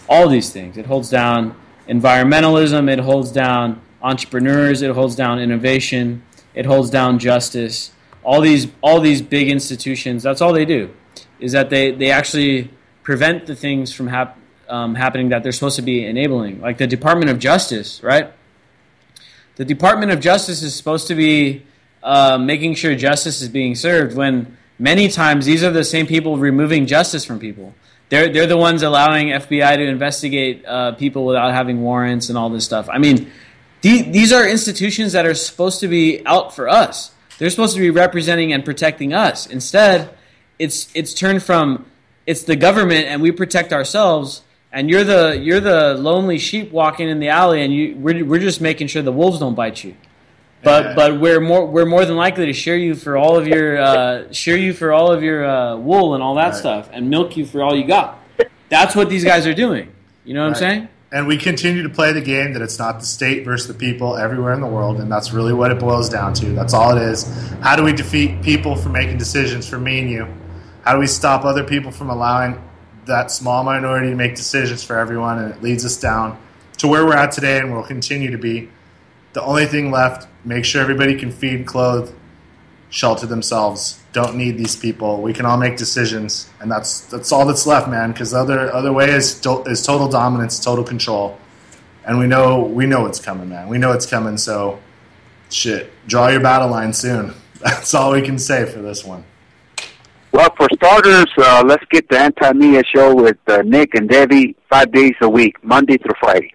all these things. It holds down environmentalism, it holds down entrepreneurs, it holds down innovation, it holds down justice. All these big institutions, that's all they do, is that they actually prevent the things from happening that they're supposed to be enabling. Like the Department of Justice, right? The Department of Justice is supposed to be making sure justice is being served, when many times these are the same people removing justice from people. They're the ones allowing FBI to investigate people without having warrants and all this stuff. I mean, these are institutions that are supposed to be out for us. They're supposed to be representing and protecting us. Instead, it's turned from it's the government and we protect ourselves, and you're the lonely sheep walking in the alley, and we're just making sure the wolves don't bite you. But we're more than likely to share you for all of your wool and all that stuff, and milk you for all you got. That's what these guys are doing. You know what I'm saying? And we continue to play the game that it's not the state versus the people everywhere in the world, and that's really what it boils down to. That's all it is. How do we defeat people from making decisions for me and you? How do we stop other people from allowing that small minority to make decisions for everyone? And it leads us down to where we're at today, and we'll continue to be. The only thing left, make sure everybody can feed, clothe, shelter themselves. Don't need these people. We can all make decisions, and that's all that's left, man. Because the other way is total dominance, total control, and we know it's coming, man. We know it's coming. So, draw your battle line soon. That's all we can say for this one. Well, for starters, let's get the Anti-Media Show with Nick and Debbie 5 days a week, Monday through Friday.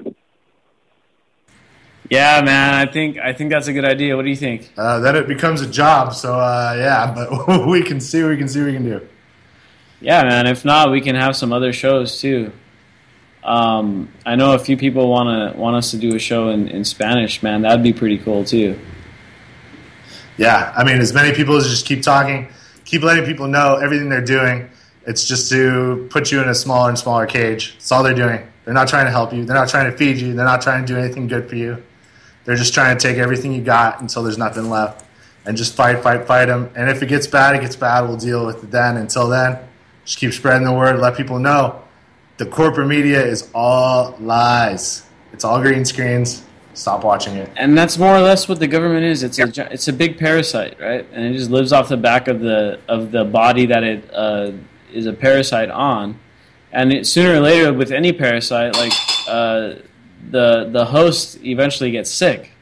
Yeah, man, I think that's a good idea. What do you think? Then it becomes a job, so but we can see what we can do. Yeah, man. If not, we can have some other shows too. I know a few people want us to do a show in Spanish, man. That'd be pretty cool too. Yeah, I mean, as many people as just keep talking, keep letting people know everything they're doing. It's just to put you in a smaller and smaller cage. That's all they're doing. They're not trying to help you. They're not trying to feed you. They're not trying to do anything good for you. They're just trying to take everything you got until there's nothing left, and just fight them. And if it gets bad, it gets bad. We'll deal with it then. Until then, just keep spreading the word. Let people know the corporate media is all lies. It's all green screens. Stop watching it. And that's more or less what the government is. It's a big parasite, right? And it just lives off the back of the body that it is a parasite on. And sooner or later, with any parasite, like the host eventually gets sick,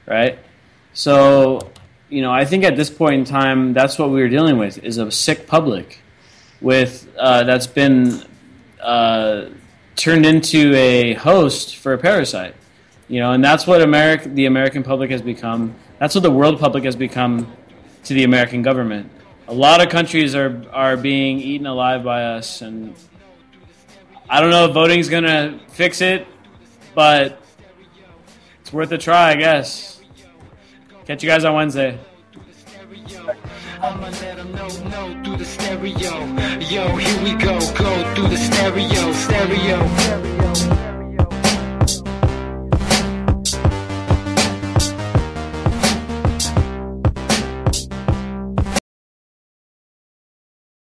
right? So, I think at this point in time, that's what we were dealing with, is a sick public with that's been turned into a host for a parasite. And that's what the American public has become. That's what the world public has become to the American government. A lot of countries are being eaten alive by us, and I don't know if voting's going to fix it, but it's worth a try, I guess. Catch you guys on Wednesday. I'ma let them know through the stereo. Yo, here we go through the stereo.